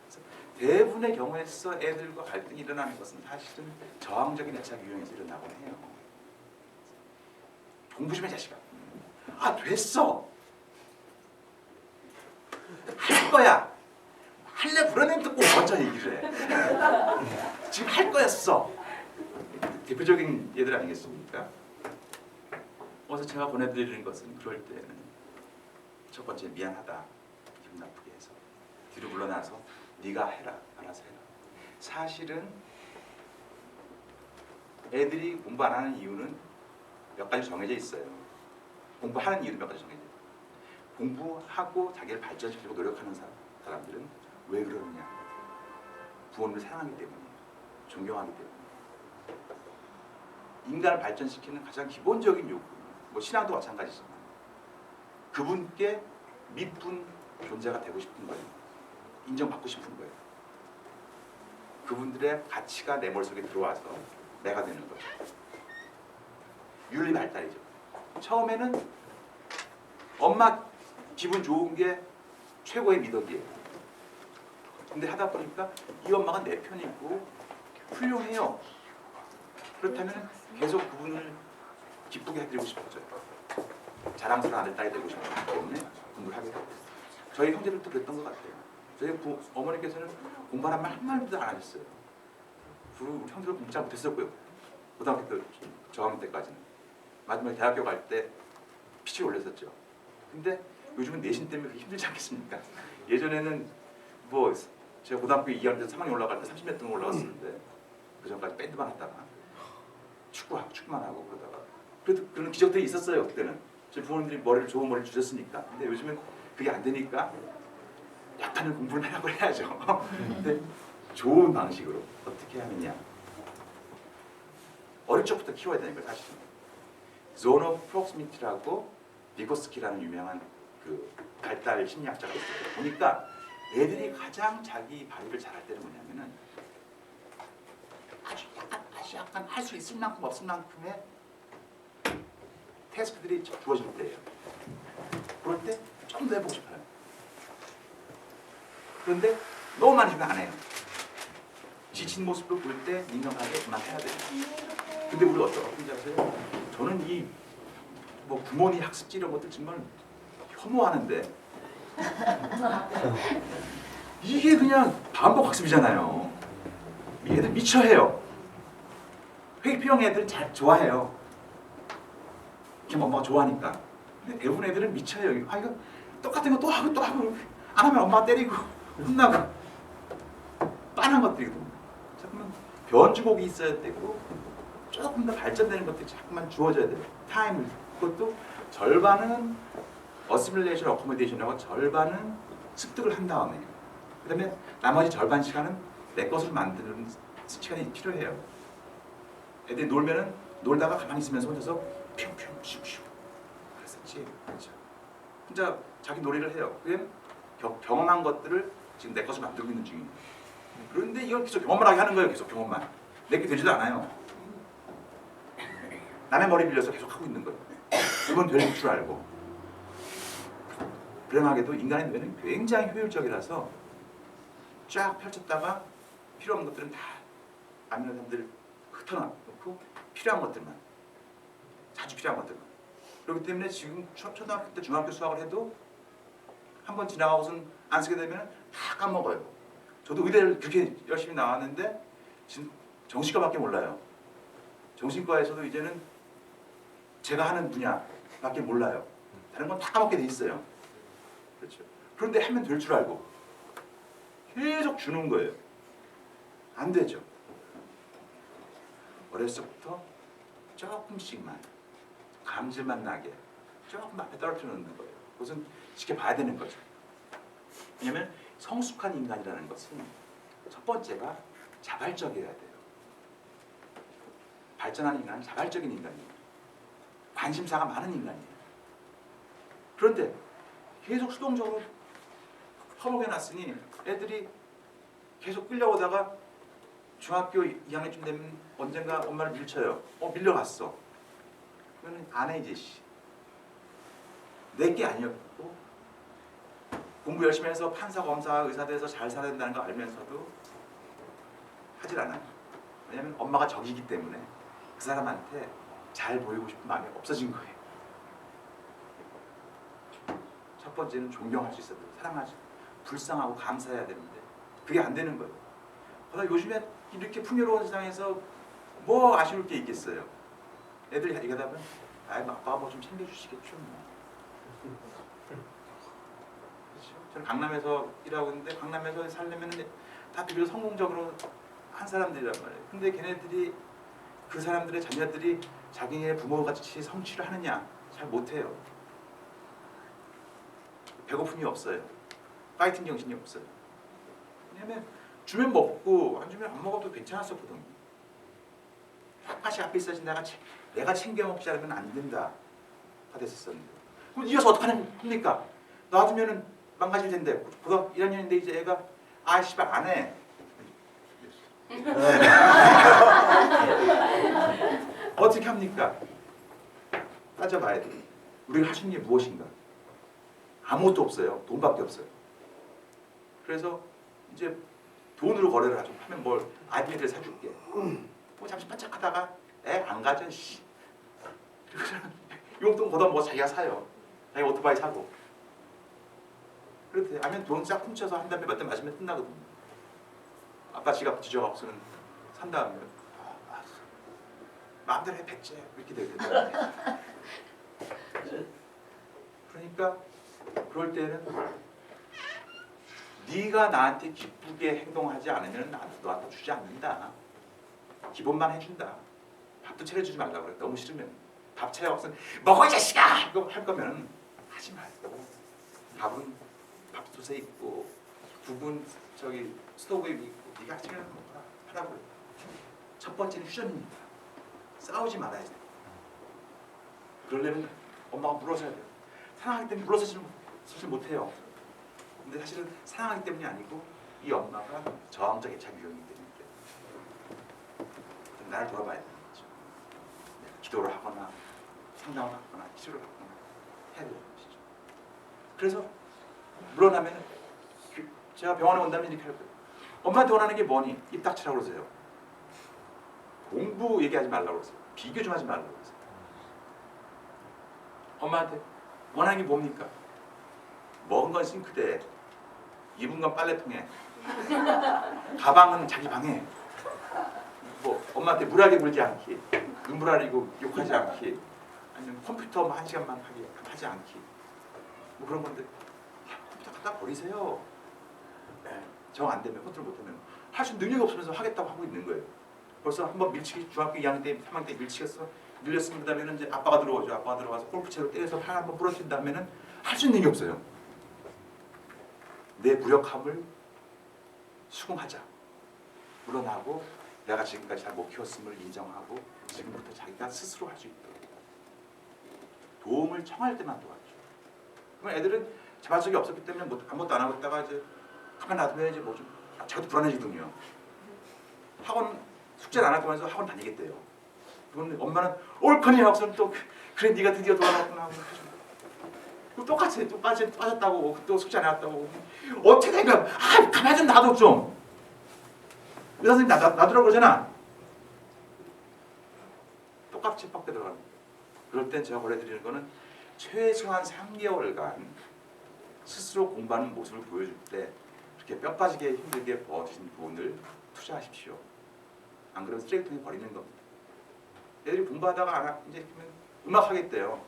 그래서 대부분의 경우에서 애들과 갈등이 일어나는 것은 사실은 저항적인 애착 유형에서 일어나곤 해요. 공부심의 자식아. 아 됐어. 할 거야. 할래 그러는 꼭 먼저 얘기를 해. 지금 할 거였어. 대표적인 예들 아니겠습니까? 그래서 제가 보내드리는 것은 그럴 때는 첫 번째 미안하다. 기분 나쁘게 해서 뒤로 물러나서 네가 해라. 알아서 해라. 사실은 애들이 공부 안 하는 이유는 몇 가지 정해져 있어요. 공부하는 이유는 몇 가지 정해져 있어요. 공부하고 자기를 발전시키려고 노력하는 사람들은 왜 그러느냐? 부모님을 사랑하기 때문이에요. 존경하기 때문에. 인간을 발전시키는 가장 기본적인 요구, 뭐 신앙도 마찬가지지만 그분께 미쁜 존재가 되고 싶은 거예요. 인정받고 싶은 거예요. 그분들의 가치가 내 머릿속에 들어와서 내가 되는 거죠. 윤리 발달이죠. 처음에는 엄마 기분 좋은 게 최고의 미덕이에요. 근데 하다 보니까 이 엄마가 내 편이고 훌륭해요. 그렇다면 계속 그분을 기쁘게 해드리고 싶어져요. 자랑스러운 아들, 딸이 되고 싶기 때문에 공부를 하게 되고. 저희 형제들도 그랬던 것 같아요. 저희 어머니께서는 공부하란 말 한마디도 안 하셨어요. 우리 형제들 공부 잘 못했었고요. 고등학교 때, 저학년 때까지는. 마지막에 대학교 갈 때 피치 올렸었죠. 근데 요즘은 내신 때문에 그렇게 힘들지 않겠습니까? 예전에는 뭐 제가 고등학교 2학년 때 3학년 올라갈 때 30몇 등 올라갔었는데 그 전까지 밴드만 하다가 축구만 하고 그러다가 그래도 그런 기적들이 있었어요. 그때는 저희 부모님들이 좋은 머리를 주셨으니까. 근데 요즘은 그게 안 되니까 약간은 공부를 하려고 해야죠. 근데 좋은 방식으로 어떻게 하느냐. 어릴 적부터 키워야 되는 거예요. 사실은. Zone of Proximity라고 비고스키라는 유명한 그 발달 심리학자가 있어요. 보니까 애들이 가장 자기 발휘를 잘할 때는 뭐냐면은 아주 약간 할 수 있을 만큼 없을 만큼의 태스크들이 주어질 때예요. 그럴 때 좀 더 해보고 싶어요. 그런데 너무 많이 생각 안 해요. 지친 모습을 볼 때 민감하게 그만해야 돼요. 근데 우리 어떤지 아세요? 저는 이 뭐 부모님 학습지 이런 것들 정말 혐오하는데 이게 그냥 반복 학습이잖아요. 얘들 미쳐해요. 회피형 애들은 잘 좋아해요. 이렇게 엄마가 좋아하니까. 근데 대부분 애들은 미쳐요. 아 이거 똑같은 거 또 하고 또 하고 안 하면 엄마가 때리고 혼나고 빤한 것들이고 자꾸만 변주곡이 있어야 되고 조금 더 발전되는 것들이 자꾸만 주어져야 돼요. 타임을. 그것도 절반은 어시뮬레이션 어코모데이션이라고 절반은 습득을 한 다음에 그 다음에 나머지 절반 시간은 내 것을 만드는 시간이 필요해요. 애들이 놀면은 놀다가 가만히 있으면서 혼자서 핑핑 슈슈 그랬었지. 그렇죠. 혼자 자기 놀이를 해요. 그게 경험한 것들을 지금 내 것을 만들고 있는 중이에요. 그런데 이걸 계속 경험을 하게 하는 거예요. 계속 경험만. 내게 되지도 않아요. 남의 머리 빌려서 계속 하고 있는 거예요. 그건 될 줄 알고. 불행하게도 인간의 뇌는 굉장히 효율적이라서 쫙 펼쳤다가 필요 없는 것들은 다 아미노산들 흩어놓고 필요한 것들만, 자주 필요한 것들만. 그렇기 때문에 지금 초등학교 때 중학교 수학을 해도 한 번 지나가고선 안 쓰게 되면 다 까먹어요. 저도 의대를 그렇게 열심히 나왔는데 지금 정신과밖에 몰라요. 정신과에서도 이제는 제가 하는 분야밖에 몰라요. 다른 건 다 까먹게 돼 있어요. 그렇죠. 그런데 하면 될 줄 알고 계속 주는 거예요. 안 되죠. 어렸을 때부터 조금씩만 감질만 나게 조금 앞에 떨어뜨려 놓는 거예요. 그것은 지켜봐야 되는 거죠. 왜냐하면 성숙한 인간이라는 것은 첫 번째가 자발적이어야 돼요. 발전하는 인간은 자발적인 인간이에요. 관심사가 많은 인간이에요. 그런데 계속 수동적으로 퍼먹여놨으니 애들이 계속 끌려오다가 중학교 2학년쯤 되면 언젠가 엄마를 밀쳐요. 밀려갔어. 그러면 안 해 이제 씨. 내게 아니었고 공부 열심히 해서 판사, 검사, 의사 돼서 잘 살아야 된다는 거 알면서도 하질 않아요. 왜냐하면 엄마가 적이기 때문에 그 사람한테 잘 보이고 싶은 마음이 없어진 거예요. 첫 번째는 존경할 수 있어야 돼요. 사랑하지. 불쌍하고 감사해야 되는데 그게 안 되는 거예요. 그러나 요즘에 이렇게 풍요로운 세상에서 뭐 아쉬울 게 있겠어요. 애들이 얘기하다 보면 아빠가 뭐 좀 챙겨주시겠죠. 그렇죠? 저는 강남에서 일하고 있는데 강남에서 살려면 다 비교적 성공적으로 한 사람들이란 말이에요. 근데 걔네들이 그 사람들의 자녀들이 자기네 부모같이 성취를 하느냐? 잘 못해요. 배고픔이 없어요. 파이팅 정신이 없어요. 왜냐면 주면 먹고 안 주면 안 먹어도 괜찮았었거든요. 팥이 앞에 있어야지 내가 챙겨 먹지 않으면 안 된다 됐었는데 그럼 이어서 어떻게 합니까? 놔두면은 망가질 텐데 고등학교 1학년인데 이제 애가 씨발 안 해. 어떻게 합니까? 따져봐야 돼. 우리가 할 수 있는 게 무엇인가? 아무것도 없어요. 돈밖에 없어요. 그래서 이제 돈으로 거래를 하죠. 하면 뭘 아이패드를 사줄게. 뭐 잠시 반짝하다가 애 안 가져 씨. 용돈 걷어 뭐 자기가 사요. 자기 오토바이 사고. 그렇대. 아니면 돈 싹 훔쳐서 한 다음에 몇 대 맞으면 끝나거든요. 아빠 지갑 뒤져갖고서는 산 다음에 마음대로 해 백제 이렇게 되거든요. 그러니까 그럴 때는 네가 나한테 기쁘게 행동하지 않으면 나도 너한테 주지 않는다. 기본만 해준다. 밥도 차려주지 말라고 그래. 너무 싫으면 밥 차려갖고서 먹어 이 자식아! 이거 할 거면 하지 말고 밥은 밥솥에 있고 국은 저기 스토브에 있고 네가 차려서 먹어라 하라고 그래. 첫 번째는 휴전입니다. 싸우지 말아야 돼. 그러려면 엄마가 물어서야 돼요. 사랑하기 때문에 물어서지는 사실 못해요. 근데 사실은 사랑하기 때문이 아니고 이 엄마가 저항적 애착 유형이기 때문에 나를 돌아봐야 되는 거죠. 기도를 하거나 상담을 하거나 치료를 하거나 해야 되는 것이죠. 그래서 물어나면 제가 병원에 온다면 이렇게 할 거예요. 엄마한테 원하는 게 뭐니? 입 닥치라고 그러세요. 공부 얘기하지 말라고 그러세요. 비교 좀 하지 말라고 그러세요. 엄마한테 원하는 게 뭡니까? 먹은 건 싱크대에, 입은 건 빨래통에, 가방은 자기 방에, 뭐 엄마한테 물하게 굴지 않기, 눈물 흘리고 욕하지 않기, 아니면 컴퓨터 뭐 1시간만 하지 않기, 뭐 그런 건데 컴퓨터 갖다 버리세요. 정 안 되면 컨트롤 못하면 할 수 있는 능력이 없으면서 하겠다고 하고 있는 거예요. 벌써 한번 밀치기 중학교 2학년 때 3학년 때 밀치겠어. 밀렸으면 그다음에는 이제 아빠가 들어오죠. 아빠가 들어와서 골프채로 때려서 팔 한번 부러뜨린 다음에는 할 수 있는 게 없어요. 내 무력함을 수긍하자. 물러나고 내가 지금까지 잘 못 키웠음을 인정하고 지금부터 자기가 스스로 할 수 있도록 도움을 청할 때만 도와줘. 그러면 애들은 자발적이 없었기 때문에 아무것도 안 하고 있다가 이제 가만 놔두면 이제 뭐 좀 자기도 불안해지거든요. 학원 숙제를 안 할 거면서 학원 다니겠대요. 그러면 엄마는 옳거니 하고서는 또 그래 네가 드디어 돌아왔구나 하고 해줘. 똑같이 또 빠졌다고 또 숙제 안 해왔다고 어떻게 된 거야? 아 가만히 좀 놔둬 좀. 의사 선생님 놔두라고 그러잖아. 똑같이 빡게 들어가는 거예요. 그럴 땐 제가 권해드리는 거는 최소한 3개월간 스스로 공부하는 모습을 보여줄 때 그렇게 뼈 빠지게 힘들게 버티신 돈을 투자하십시오. 안 그러면 쓰레기통에 버리는 겁니다. 애들이 공부하다가 이제 음악 하겠대요.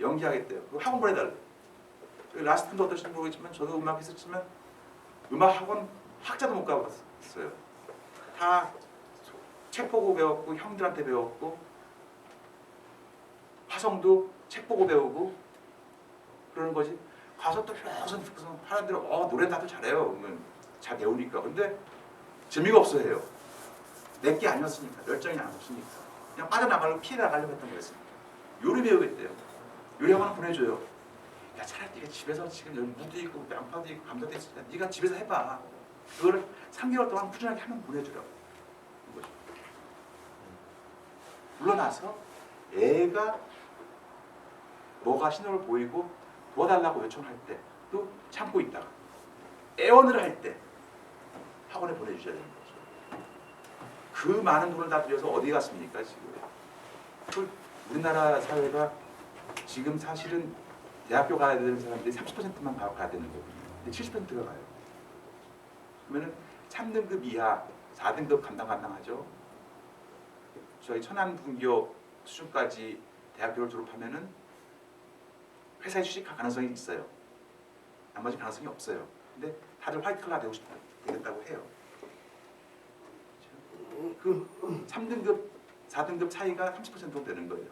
연기하겠대요. 그 학원 보내달래. 라스트도 어떨지 모르겠지만 저도 음악 했었지만 음악 학원 학자도 못 가봤어요. 다 책 보고 배웠고 형들한테 배웠고 화성도 책 보고 배우고 그러는 거지. 가서 또 평생 듣고서 사람들은 노래 다들 잘해요. 그러면 잘 배우니까. 근데 재미가 없어 해요. 내게 아니었으니까. 열정이 안 없으니까. 그냥 빠져나가려고 피해 나가려고 했던 거였으니까. 요리 배우겠대요. 요리 학원 보내줘요. 야 차라리 네가 집에서 지금 여기 무도 있고 양파도 있고 감자도 있으니까 네가 집에서 해봐. 그거를 3개월 동안 꾸준하게 하면 보내주라고. 거죠. 물러나서 애가 뭐가 신호를 보이고 도와달라고 요청할 때 또 참고 있다가 애원을 할 때 학원에 보내주셔야 되는 거죠. 그 많은 돈을 다 들여서 어디 갔습니까 지금? 우리나라 사회가 지금 사실은 대학교 가야 되는 사람들이 30%만 가야 되는 거거든요. 근데 70%가 가요. 그러면 3등급 이하 4등급 감당하죠. 저희 천안분교 수준까지 대학교를 졸업하면은 회사에 취직할 가능성이 있어요. 나머지 가능성이 없어요. 근데 다들 화이트 칼라 되겠다고 해요. 그 3등급, 4등급 차이가 30% 정도 되는 거예요.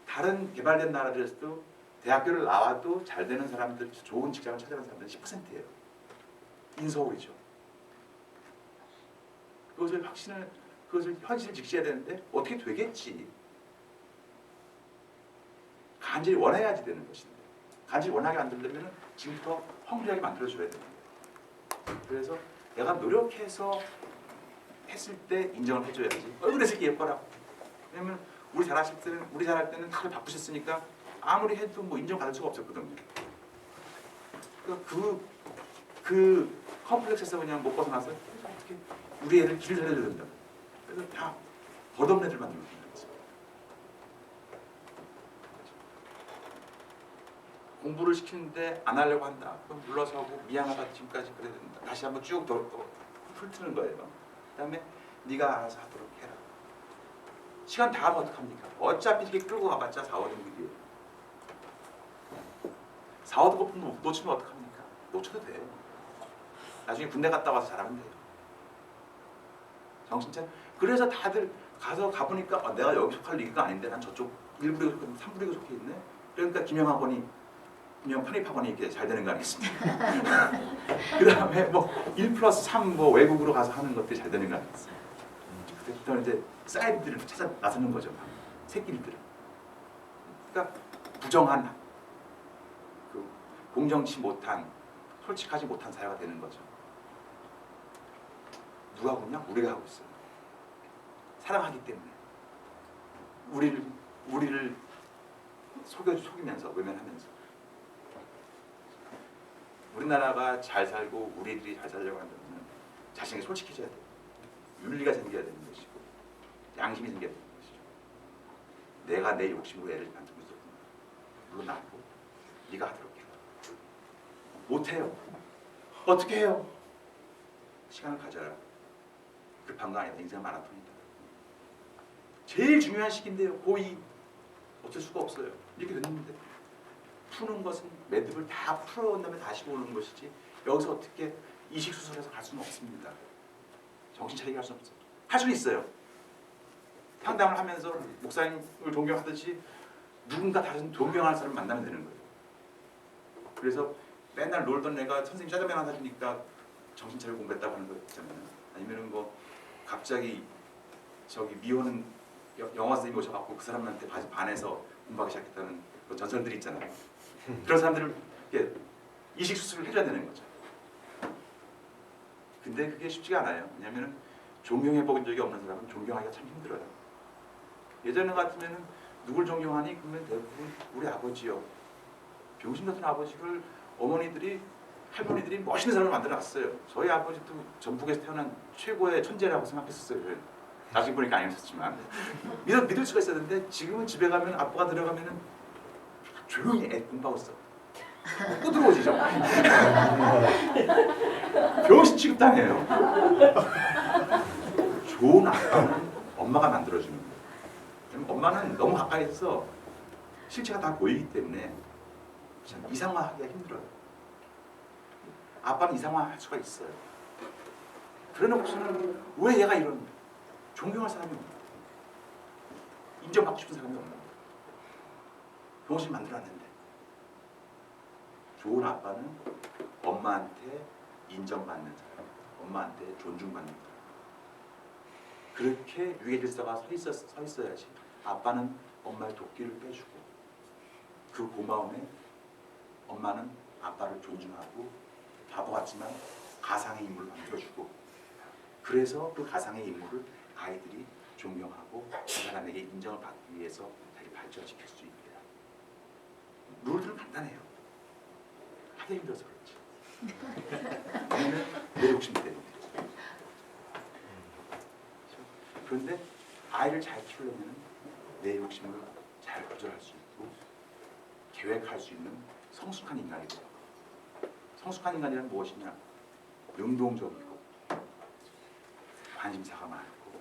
다른 개발된 나라들에서도 대학교를 나와도 잘 되는 사람들, 좋은 직장을 찾아가는 사람들은 10%예요. 인서울이죠. 그것을 현실을 직시해야 되는데 어떻게 되겠지? 간절히 원해야지 되는 것인데 간절히 원하게 만들려면 지금부터 헝그리하게 만들어줘야 되는 거예요. 그래서 내가 노력해서 했을 때 인정을 해줘야지. 얼굴에 새끼 예뻐라. 왜냐면 우리 잘할 때는 다들 바쁘셨으니까 아무리 해도 뭐 인정받을 수가 없었거든요. 그 컴플렉스에서 그냥 못 벗어나서 어떻게 우리 애를 길을 살려줘야 된다. 그래서 다 버릇없는 애들 만들고 있는 거죠. 공부를 시키는데 안 하려고 한다. 그럼 물러서고 미안하다 지금까지 그래야 된다. 다시 한번 쭉 훑는 거예요. 그 다음에 네가 알아서 하도록 해라. 시간 다 하면 어떡합니까? 어차피 이렇게 끌고 가봤자 4, 5등급이에요. 4, 5등급 놓치면 어떡합니까? 놓쳐도 돼요. 나중에 군대 갔다 와서 잘하면 돼요. 정신차려. 그래서 다들 가보니까 내가 여기 속할 리그가 아닌데 난 저쪽 1부 리그 속해 3부 리그 속해 있네. 그러니까 김영학원이 편입학원이 이렇게 잘 되는 거 아니겠습니까? 그 다음에 뭐 1+3 뭐 외국으로 가서 하는 것들이 잘 되는 거 아니겠습니까? 그때부터 이제 사이드들을 찾아 나서는 거죠. 새끼들을. 그러니까 부정한, 공정치 못한, 솔직하지 못한 사회가 되는 거죠. 누가 하고 있냐? 우리가 하고 있어요. 사랑하기 때문에. 우리를 속이면서, 외면하면서. 우리나라가 잘 살고 우리들이 잘 살려고 한다면 자신에게 솔직해져야 돼요. 윤리가 생겨야 되는 것이고 양심이 생겨야 되는 것이죠. 내가 내 욕심으로 애를 만들고 있었구나. 물론 나고 네가 하도록 해. 못해요. 어떻게 해요? 시간을 가져라. 급한 거 아니다. 인생 마라톤이다. 제일 중요한 시기인데요. 고2 어쩔 수가 없어요. 이렇게 됐는데 푸는 것은 매듭을 다 풀어온 다음에 다시 오는 것이지 여기서 어떻게 이식 수술해서 갈 수는 없습니다. 정신 차리게 할 수는 없어요. 할 수는 있어요. 상담을 하면서 목사님을 존경하듯이 누군가 다른 존경하는 사람을 만나면 되는 거예요. 그래서 맨날 놀던 애가 선생님 짜장면 하나 사주니까 정신 차리고 공부했다고 하는 거 있잖아요. 아니면 뭐 갑자기 저기 미호는 영화 선생님이 오셔갖고 그 사람한테 반해서 공부하기 시작했다는 그 전설들이 있잖아요. 그런 사람들을 이식 수술을 해줘야 되는 거죠. 근데 그게 쉽지가 않아요. 왜냐하면 존경해 본 적이 없는 사람은 존경하기가 참 힘들어요. 예전에 같으면은 누굴 존경하니? 그러면 대부분 우리 아버지요. 병신 같은 아버지를 어머니들이 할머니들이 멋있는 사람을 만들어놨어요. 저희 아버지도 전북에서 태어난 최고의 천재라고 생각했었어요. 나중에 보니까 아니었지만 믿을 수가 있었는데 지금은 집에 가면 아빠가 들어가면은 조용히 애 공부하고 있어. 또 들어오지 정말. 병신 취급당해요. 좋은 아빠는 엄마가 만들어주는 거예요. 엄마는 너무 가까이 있어서 실체가 다 보이기 때문에 참 이상화하기가 힘들어요. 아빠는 이상화할 수가 있어요. 그러놓고서는 왜 얘가 이런 존경할 사람이 없나? 인정받고 싶은 사람이 없나? 병신 만들어놨는데 좋은 아빠는 엄마한테 인정받는 사람, 엄마한테 존중받는 사람. 그렇게 유해 질서가 서 있어야지 아빠는 엄마의 도끼를 빼주고 그 고마움에 엄마는 아빠를 존중하고 바보 같지만 가상의 인물을 만들어주고 그래서 그 가상의 인물을 아이들이 존경하고 그 사람에게 인정을 받기 위해서 자기 발전시킬 수 있게 룰들은 간단해요. 하기 힘들어서 그렇지. 왜냐면 내 욕심 때문에. 그런데 아이를 잘 키우려면 내 욕심을 잘 조절할 수 있고 계획할 수 있는 성숙한 인간이 돼요. 성숙한 인간이란 무엇이냐? 능동적이고 관심사가 많고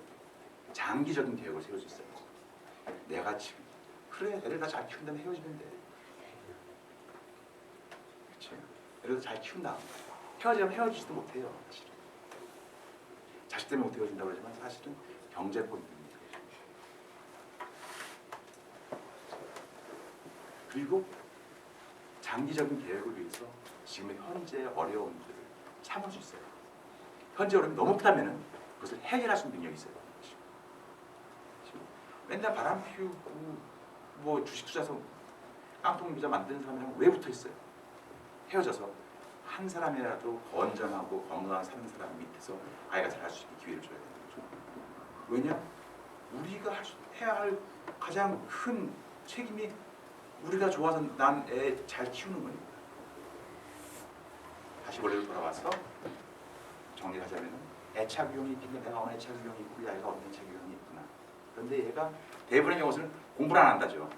장기적인 계획을 세울 수 있어요. 내가 지금 그래 애를 다 잘 키운다면 헤어지면 돼. 그렇지? 애를 잘 키운다. 헤어지면 헤어지지도 못해요. 사실은. 자식 때문에 못 헤어진다고 그러지만 사실은 경제권 때문에. 그리고 장기적인 계획을 위해서 지금의 현재의 어려움들을 참을 수 있어요. 현재 어려움이 너무 크다면 그것을 해결할 수 있는 능력이 있어요. 맨날 바람 피우고 뭐 주식 투자서 깡통 비자 만드는 사람이랑 왜 붙어 있어요? 헤어져서 한 사람이라도 건전하고 건강한 사는 사람 밑에서 아이가 잘 할 수 있는 기회를 줘야 되는 거죠. 왜냐? 우리가 해야 할 가장 큰 책임이 우리가 좋아서 난 애 잘 키우는 거니까. 다시 원래로 돌아와서 정리하자면 애착유형이 있긴데 내가 어느 애착유형이 있고 이 아이가 어느 애착유형이 있구나. 그런데 얘가 대부분의 경우는 공부를 안 한다죠.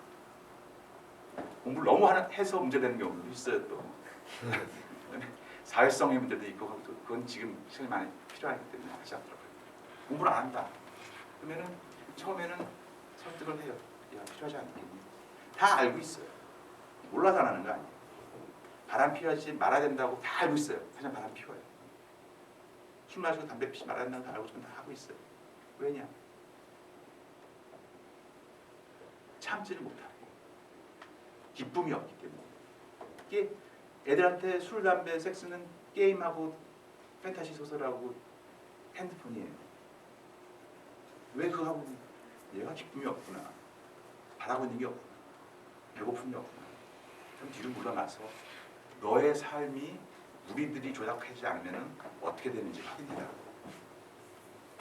공부를 너무 해서 문제되는 경우도 있어요 또. 사회성의 문제도 있고 그건 지금 시간이 많이 필요하기 때문에 하지 않더라고요. 공부를 안 한다. 그러면은 처음에는 설득을 해요. 야 필요하지 않겠니? 다 알고 있어요. 몰라서 안 하는 거 아니에요. 바람 피우지 말아야 된다고 다 알고 있어요. 하지만 바람 피워요. 술 마시고 담배 피지 말아야 된다고 다 알고 있지만 다 하고 있어요. 왜냐? 참지를 못하고 기쁨이 없기 때문에. 이게 애들한테 술, 담배, 섹스는 게임하고 판타지 소설하고 핸드폰이에요. 왜 그거 하고 얘가 기쁨이 없구나. 바라고 있는 게 없구나. 배고픔이 없구나. 좀 뒤로 물러나서 너의 삶이 우리들이 조작하지 않으면 어떻게 되는지 확인해라.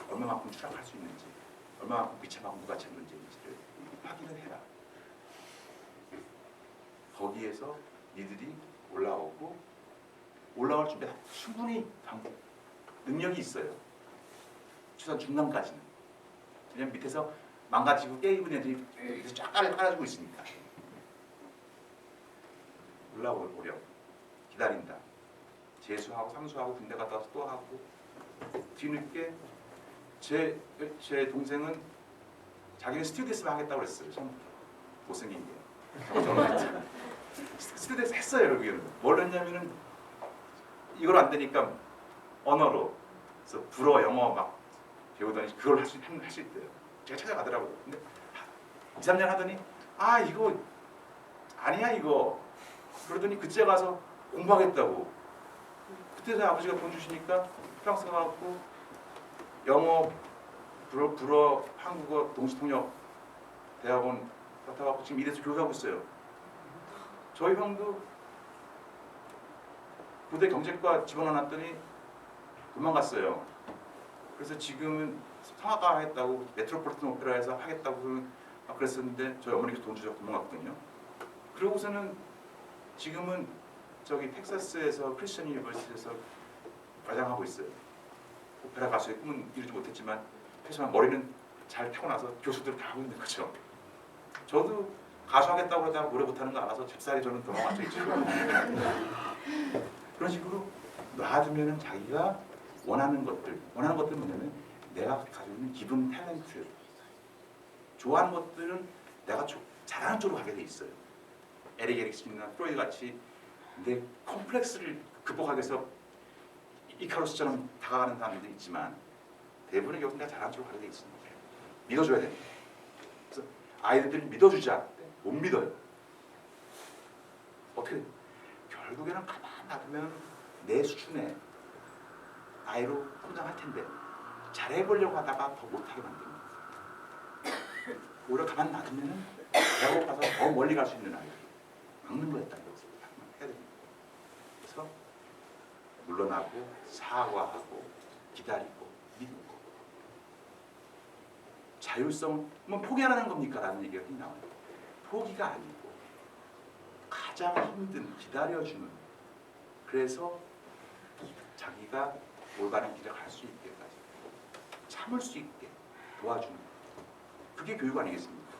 얼마만큼 추락할 수 있는지, 얼마만큼 비참하고 무가치한 문제인지를 확인을 해라. 거기에서 니들이 올라오고 올라올 준비 충분히 능력이 있어요. 최소한 중간까지는. 왜냐면 밑에서 망가지고 깨입은 애들이 밑에서 쫙 깔아주고 있으니까. 올라오려 기다린다. 재수하고 상수하고 군대 갔다 와서 또 하고 뒤늦게 제 동생은 자기는 스튜디오스만 하겠다고 그랬어요. 처음부터 못생긴 게. 스튜디오스 했어요. 여기는 뭘 했냐면은 이걸 안 되니까 언어로 그래서 불어 영어 막 배우더니 그걸 할 수 있대요. 제가 찾아가더라고요. 근데 2, 3년 하더니 아 이거 아니야 이거 그러더니 그때 가서 공부하겠다고. 그때 아버지가 돈 주시니까 프랑스 가갖고 영어, 불어, 한국어 동시통역 대학원 갔다갖고 지금 이래서 교육하고 있어요. 저희 형도 부대 경제과 집어넣어놨더니 도망갔어요. 그래서 지금은 성악가 하겠다고 메트로폴리탄 오페라에서 하겠다고 막 그랬었는데 저희 어머니가 돈 주자고 도망갔거든요. 그러고서는 지금은 저기 텍사스에서 크리스천 유니버시티에서 과장하고 있어요. 오페라 가수의 꿈은 이루지 못했지만 최소한 머리는 잘 타고나서 교수들 다 하고 있는 거죠. 저도 가수 하겠다고 그러다가 노래 못하는 거 알아서 잽싸게 저는 도망갔죠. 그런 식으로 놔두면은 자기가 원하는 것들 뭐냐면 내가 가지고 있는 기본 탤런트, 좋아하는 것들은 내가 잘하는 쪽으로 가게 돼 있어요. 에릭 에릭슨이나 프로이드 같이 내 컴플렉스를 극복하기 위해서 이카루스처럼 다가가는 사람들도 있지만 대부분의 경우 내가 잘하는 쪽으로 가게 돼 있습니다. 믿어줘야 됩니다. 그래서 아이들을 믿어주자. 못 믿어요. 어떻게 돼요? 결국에는 가만 놔두면 내 수준의 아이로 성장할 텐데 잘해보려고 하다가 더 못하게 만듭니다. 오히려 가만 놔두면 내가 못 가서 더 멀리 갈 수 있는 아이를 막는 거였다는 것을 해야 됩니다. 그래서 물러나고 사과하고 기다리고 믿고 자율성은 뭐 포기하라는 겁니까? 라는 얘기가 나와요. 포기가 아니고 가장 힘든 기다려주는, 그래서 자기가 올바른 길을 갈 수 있게까지 참을 수 있게 도와주는, 그게 교육 아니겠습니까?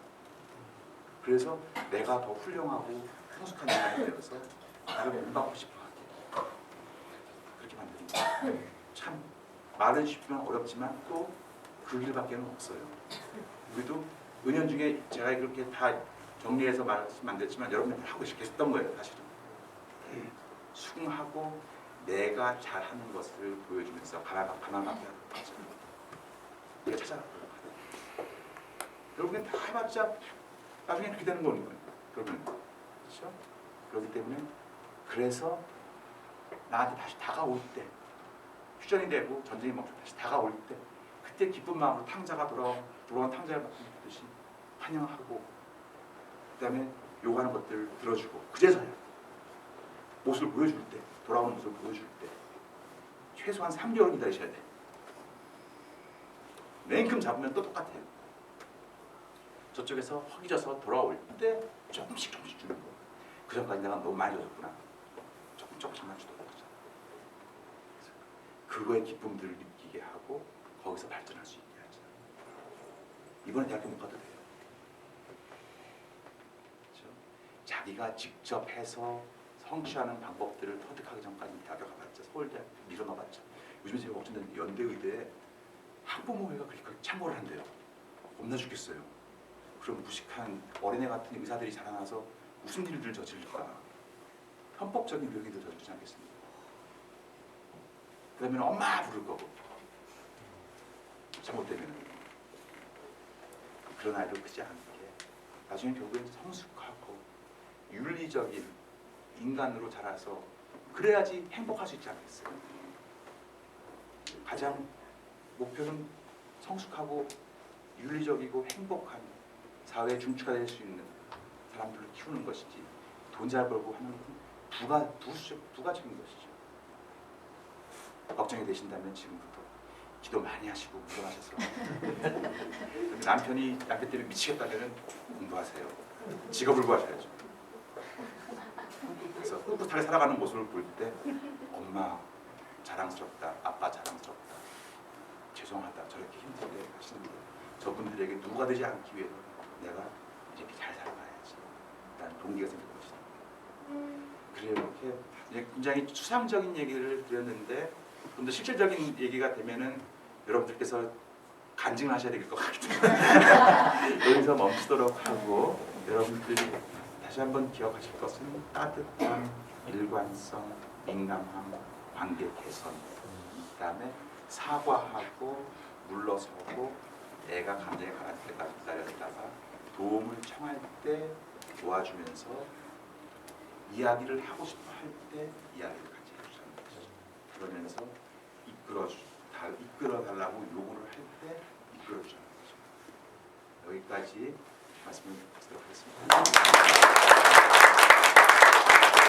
그래서 내가 더 훌륭하고 성숙한 인간이 되어서 나를 본받고 싶어하게 그렇게 만듭니다. 참 말은 쉽지만 어렵지만 또 그 길밖에는 없어요. 우리도 은연중에 제가 그렇게 다 정리해서 만들었지만 여러분들 하고 싶겠던 거예요. 사실은 수긍하고 내가 잘하는 것을 보여주면서 가만하게 하는 거죠. 내가 찾아가도록 하는. 결국엔 다 해봤자 나중에 그렇게 되는 거니까요. 결국엔 그렇죠? 그렇기 때문에 그래서 나한테 다시 다가올 때, 휴전이 되고 전쟁이 멈춰 다시 다가올 때, 그때 기쁜 마음으로 탕자가 돌아온 탕자를 받듯이 환영하고, 그다음에 요구하는 것들을 들어주고, 그제서야 모습을 보여줄 때, 돌아오는 모습을 보여줄 때 최소한 3개월 기다리셔야 돼. 맨큼 잡으면 또 똑같아요. 저쪽에서 허기져서 돌아올 때 조금씩 주는 거. 그 전까지 내가 너무 많이 줬구나. 조금씩만 주도록 하자. 그거의 기쁨들을 느끼게 하고 거기서 발전할 수 있게 하자. 이번에 대학교 못 가도 돼요. 그렇죠? 자기가 직접 해서 성취하는 방법들을 터득하기 전까지 대학교 가봤자, 서울대 밀어넣어봤자. 요즘에 제가 걱정되는 연대의대에 학부모회가 그렇게 참고를 한대요. 겁나 죽겠어요. 그럼 무식한 어린애 같은 의사들이 자라나서 무슨 일들을 저지를까? 편법적인 교육을 저지르지 않겠습니까? 그 다음에 엄마 부를 거고, 잘못되면 그런 아이를 크지 않게 나중에 결국엔 성숙하고 윤리적인 인간으로 자라서 그래야지 행복할 수 있지 않겠어요? 가장 목표는 성숙하고 윤리적이고 행복한 사회의 중추가 될 수 있는 사람들을 키우는 것이지, 돈 잘 벌고 하는 것은 부가적인 것이죠. 걱정이 되신다면 지금부터 기도 많이 하시고 운동하셔서 남편 때문에 미치겠다면 공부하세요. 직업을 구하셔야죠. 그래서 꿋꿋하게 살아가는 모습을 볼 때 엄마 자랑스럽다, 아빠 자랑스럽다, 죄송하다, 저렇게 힘들게 하시는데 저분들에게 누가 되지 않기 위해서 내가 이렇게 잘 살아가야지 라는 동기가 생길 것이다. 그래요. 이렇게 굉장히 추상적인 얘기를 드렸는데 좀 더 실질적인 얘기가 되면은 여러분들께서 간증을 하셔야 될 것 같기 때문에 여기서 멈추도록 하고, 여러분들이 다시 한번 기억하실 것은 따뜻함, 일관성, 민감함, 관계 개선, 그다음에 사과하고 물러서고 애가 감정에 강할 때까지 기다렸다가 도움을 청할 때 도와주면서 이야기를 하고 싶어 할 때 이야기를 같이 해주자는 것이죠. 그러면서 이끌어 달라고 요구를 할 때 이끌어 주자는 거죠. 여기까지 말씀을 드리도록 하겠습니다.